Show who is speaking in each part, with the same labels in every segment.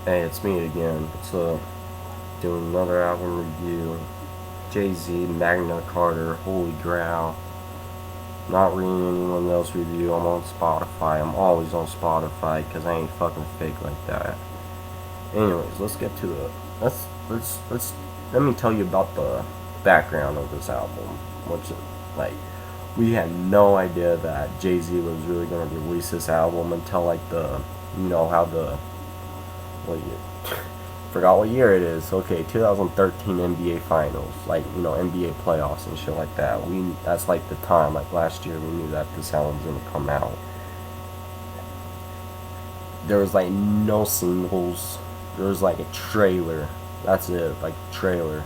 Speaker 1: Hey, it's me again. So, doing another album review. Jay-Z, Magna Carta, Holy Grail. Not reading anyone else's review. I'm on Spotify. I'm always on Spotify because I ain't fucking fake like that. Anyways, let's get to the. Let's. Let me tell you about the background of this album. Which, like, we had no idea that Jay-Z was really gonna release this album until like the, how the what year? Forgot what year it is. Okay, 2013 NBA Finals, like NBA playoffs and shit like that. That's like the time. Like last year, we knew that this album's gonna come out. There was like no singles. There was like a trailer. That's it, like trailer.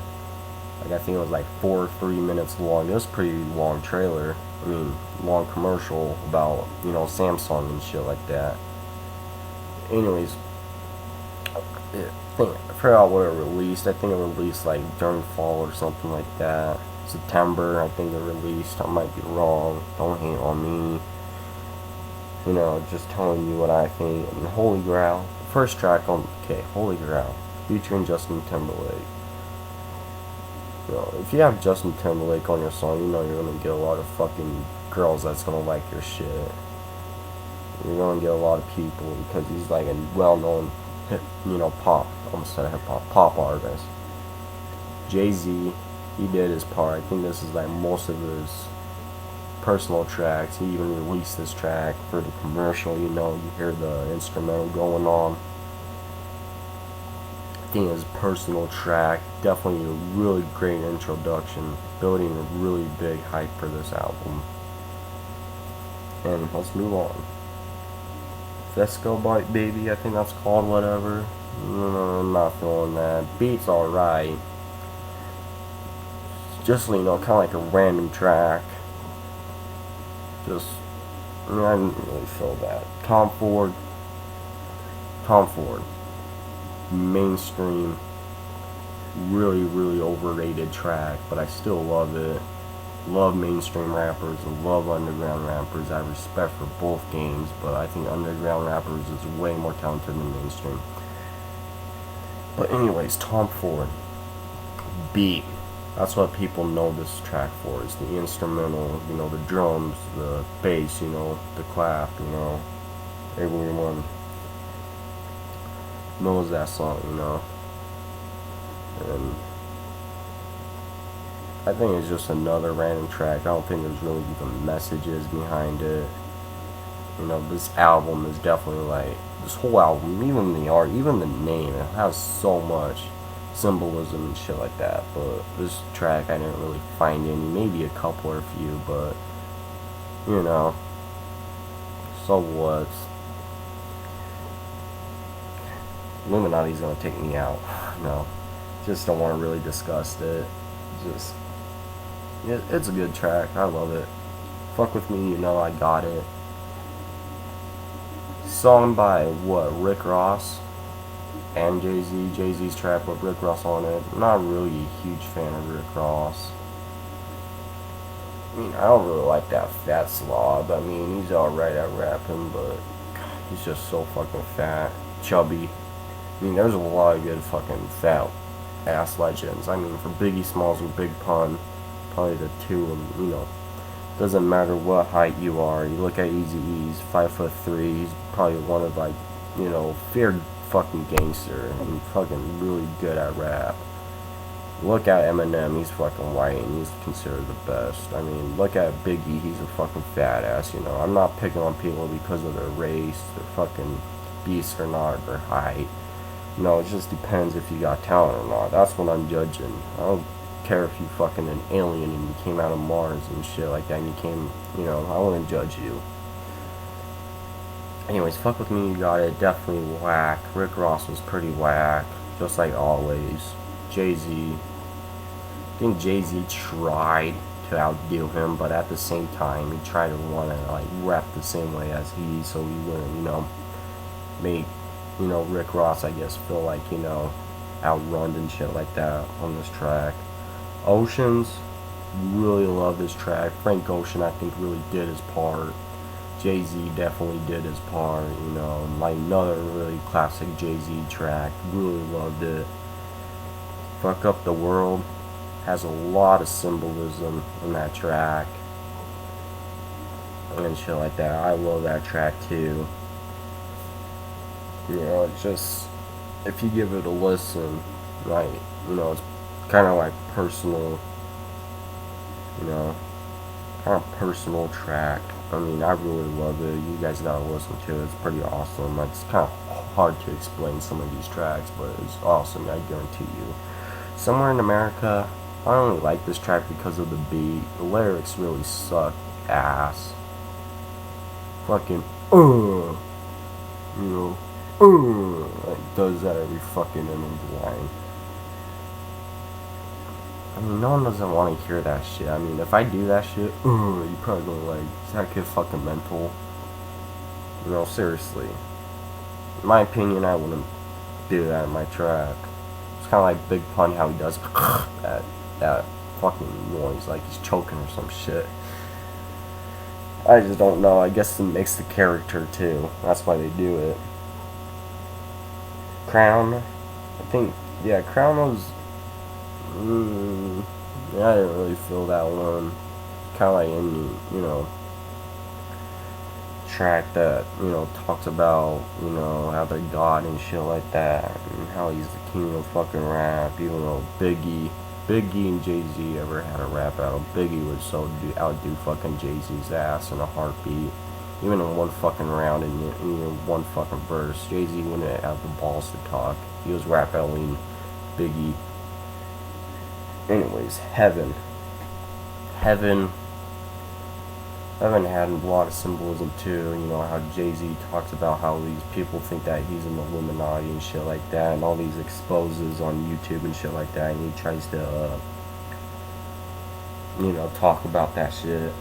Speaker 1: Like I think it was like 3 minutes long. It was a pretty long trailer. I mean, long commercial about Samsung and shit like that. Anyways, I forgot what it released. I think it released like during fall or something like that. September, I think it released. I might be wrong. Don't hate on me. Just telling you what I think. And Holy Grail, first track on Holy Grail, featuring Justin Timberlake. If you have Justin Timberlake on your song, you're gonna get a lot of fucking girls that's gonna like your shit. You're gonna get a lot of people because he's like a well-known pop, almost said hip hop, pop artist. Jay-Z, he did his part. I think this is like most of his personal tracks. He even released this track for the commercial, you hear the instrumental going on. I think his personal track, definitely a really great introduction, building a really big hype for this album. And let's move on. Vesco Bite Baby, I think that's called, whatever. I'm not feeling that. Beat's alright. Just, kind of like a random track. Just, I didn't really feel that. Tom Ford. Mainstream. Really, really overrated track, but I still love it. Love mainstream rappers, I love underground rappers. I have respect for both games, but I think underground rappers is way more talented than mainstream. But anyways, Tom Ford, beat. That's what people know this track for. Is the instrumental, the drums, the bass, the clap, everyone knows that song, and I think it's just another random track. I don't think there's really even messages behind it. This album is definitely like, this whole album, even the art, even the name, it has so much symbolism and shit like that. But this track, I didn't really find any, maybe a couple or a few, but, so what? Illuminati's gonna take me out. No, just don't want to really discuss it. Just, it's a good track. I love it. Fuck with me, I got it. Song by Rick Ross and Jay-Z. Jay-Z's track with Rick Ross on it. I'm not really a huge fan of Rick Ross. I don't really like that fat slob. He's alright at rapping, but he's just so fucking fat, chubby. There's a lot of good fucking fat ass legends. For Biggie Smalls and Big Pun, probably the two, and doesn't matter what height you are. You look at Eazy-E's 5'3". He's probably one of feared fucking gangster and fucking really good at rap. Look at Eminem, he's fucking white and he's considered the best. Look at Biggie, he's a fucking fat ass. I'm not picking on people because of their race, their fucking beast or not, their height. It just depends if you got talent or not. That's what I'm judging. I don't care if you fucking an alien and you came out of Mars and shit like that and you came, I wouldn't judge you. Anyways, fuck with me, you got it. Definitely whack. Rick Ross was pretty whack, just like always. Jay-Z. I think Jay-Z tried to outdo him, but at the same time, he tried to want to rap the same way as so he wouldn't, make Rick Ross, I guess, feel like, outrun and shit like that on this track. Oceans, really love this track. Frank Ocean, I think, really did his part. Jay-Z definitely did his part, you know. Like another really classic Jay-Z track. Really loved it. Fuck Up the World has a lot of symbolism in that track and shit like that. I love that track too. You know, it's just, if you give it a listen, like, you know, it's kind of like personal, you know, kind of personal track. I mean, I really love it. You guys gotta listen to it. It's pretty awesome. It's kind of hard to explain some of these tracks, but it's awesome, I guarantee you. Somewhere in America, I only like this track because of the beat. The lyrics really suck ass. Fucking, you know, like, does that every fucking ending line. I mean, no one doesn't want to hear that shit. I mean, if I do that shit, you probably go like, is that kid fucking mental? You know, seriously. In my opinion, I wouldn't do that in my track. It's kind of like Big Pun, how he does that fucking noise, like he's choking or some shit. I just don't know. I guess it makes the character too. That's why they do it. Crown, I think, yeah, Crown was, yeah, I didn't really feel that one. Kind of like any, you know, track that, you know, talks about, you know, how they're God and shit like that, and how he's the king of fucking rap, even though Biggie and Jay-Z ever had a rap battle, Biggie would outdo fucking Jay-Z's ass in a heartbeat, even in one fucking round and in one fucking verse. Jay-Z wouldn't have the balls to talk. He was rap battling Biggie. Anyways, Heaven had a lot of symbolism too. You know how Jay-Z talks about how these people think that he's an Illuminati and shit like that, and all these exposes on YouTube and shit like that, and he tries to, you know, talk about that shit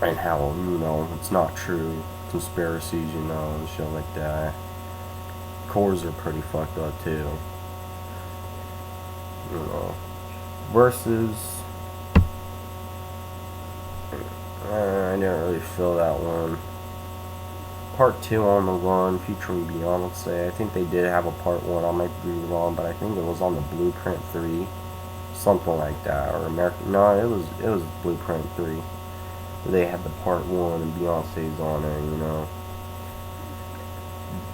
Speaker 1: and how, you know, it's not true, conspiracies, you know, and shit like that. Cores are pretty fucked up too. You know, versus. I didn't really feel that one. Part 2 on the Run featuring Beyonce. I think they did have a part 1. I might be wrong, but I think it was on the Blueprint 3, something like that, or American. No, it was Blueprint 3. They had the part 1 and Beyonce's on it. You know,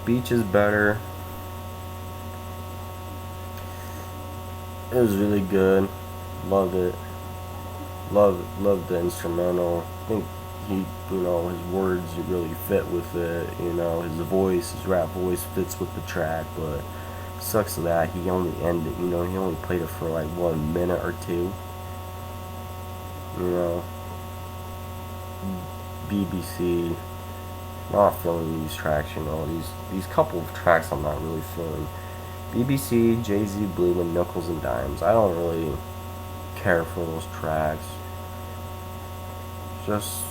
Speaker 1: Beach is better. It was really good. Loved it. Loved the instrumental. I think he, you know, his words really fit with it. You know, his rap voice fits with the track. But it sucks that he only ended. You know, he only played it for like 1 minute or 2. You know, BBC. Not feeling these tracks. You know, these couple of tracks I'm not really feeling. BBC, Jay-Z, Blue, and Nickels and Dimes. I don't really care for those tracks. Just,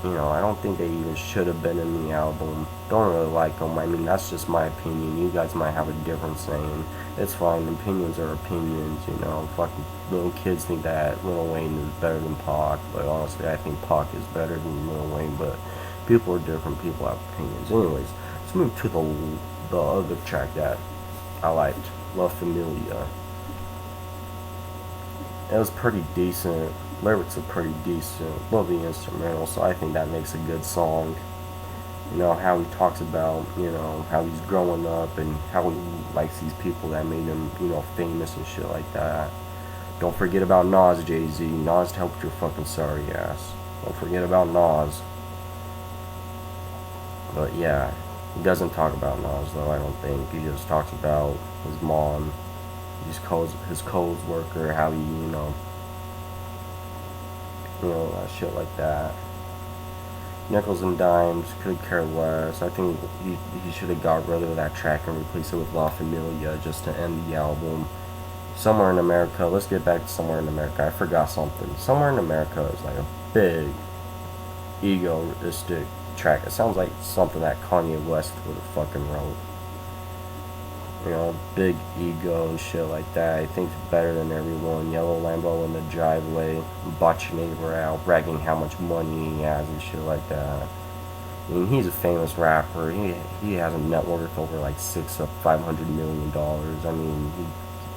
Speaker 1: you know, I don't think they even should have been in the album. Don't really like them. I mean, that's just my opinion. You guys might have a different saying. It's fine. Opinions are opinions, you know. Fucking little kids think that Lil Wayne is better than Pac, but honestly, I think Pac is better than Lil Wayne, but people are different. People have opinions. Anyways, let's move to the other track that I liked, La Familia. It was pretty decent. Lyrics are pretty decent. Love the instrumental, so I think that makes a good song. You know, how he talks about, you know, how he's growing up and how he likes these people that made him, you know, famous and shit like that. Don't forget about Nas, Jay-Z. Nas helped your fucking sorry ass. Don't forget about Nas. But yeah, he doesn't talk about Nas though, I don't think. He just talks about his mom, his co-worker, how he, you know, shit like that. Nickels and Dimes, could care less. I think he should have got rid of that track and replaced it with La Familia just to end the album. Somewhere in America, let's get back to Somewhere in America. I forgot something. Somewhere in America is like a big egoistic track. It sounds like something that Kanye West would have fucking wrote. You know, big ego and shit like that. He thinks better than everyone. Yellow Lambo in the driveway, botching neighbor out, bragging how much money he has and shit like that. I mean, he's a famous rapper. He has a net worth over like $500 million. I mean,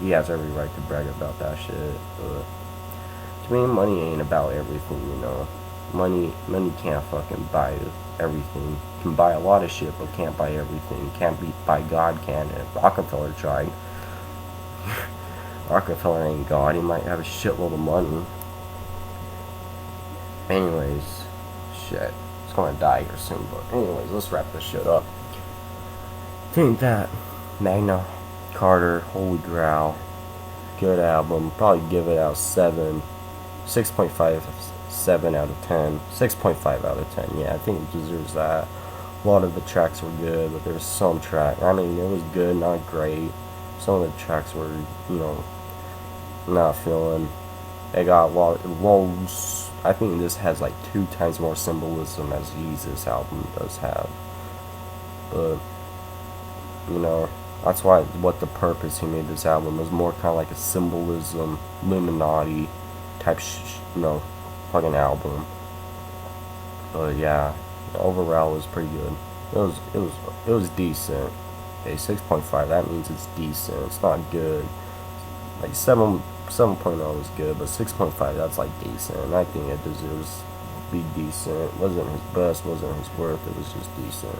Speaker 1: he has every right to brag about that shit. But to me, money ain't about everything, you know. Money can't fucking buy everything. Can buy a lot of shit, but can't buy everything. Can't be buy God, can it? Rockefeller tried. Rockefeller ain't God. He might have a shitload of money. Anyways, shit. It's gonna die here soon, but anyways, let's wrap this shit up. I think that Magna Carta, Holy Grail, good album. Probably give it out 6.57 out of 10. 6.5 out of 10. Yeah, I think it deserves that. A lot of the tracks were good, but there's some track. I mean, it was good, not great. Some of the tracks were, you know, not feeling. It got a lot of lows. I think this has like 2 times more symbolism as Jesus album does have. But, you know, that's why, what the purpose he made this album was more kind of like a symbolism, Illuminati type, you know, fucking album. But yeah, overall it was pretty good. It was decent. Okay, 6.5. That means it's decent. It's not good. Like 7.0 is good, but 6.5, that's like decent. And I think it deserves to be decent. Wasn't his best, wasn't his worst. It was just decent.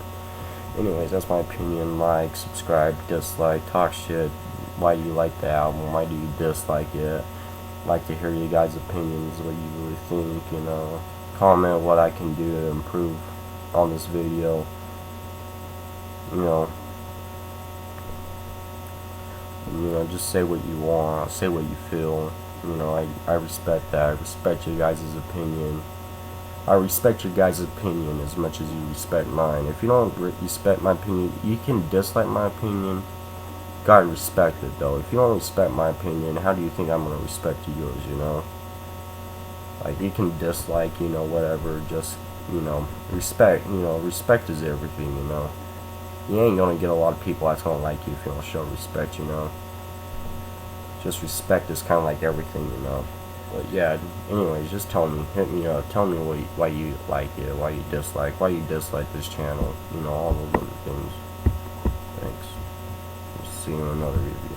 Speaker 1: Anyways, that's my opinion. Like, subscribe, dislike, talk shit. Why do you like the album? Why do you dislike it? Like to hear you guys' opinions, what you really think, you know. Comment what I can do to improve on this video. You know, just say what you want, say what you feel. You know, I respect that. I respect your guys' opinion. I respect your guys' opinion as much as you respect mine. If you don't respect my opinion, you can dislike my opinion. Gotta respect it, though. If you don't respect my opinion, how do you think I'm gonna respect yours, you know? Like, you can dislike, you know, whatever, just, you know, respect, you know, respect is everything, you know? You ain't gonna get a lot of people that's gonna like you if you don't show respect, you know? Just respect is kind of like everything, you know? But yeah, anyways, just tell me, hit me up, tell me why you like it, why you dislike this channel, you know, all those other things. Thanks. See you in another review.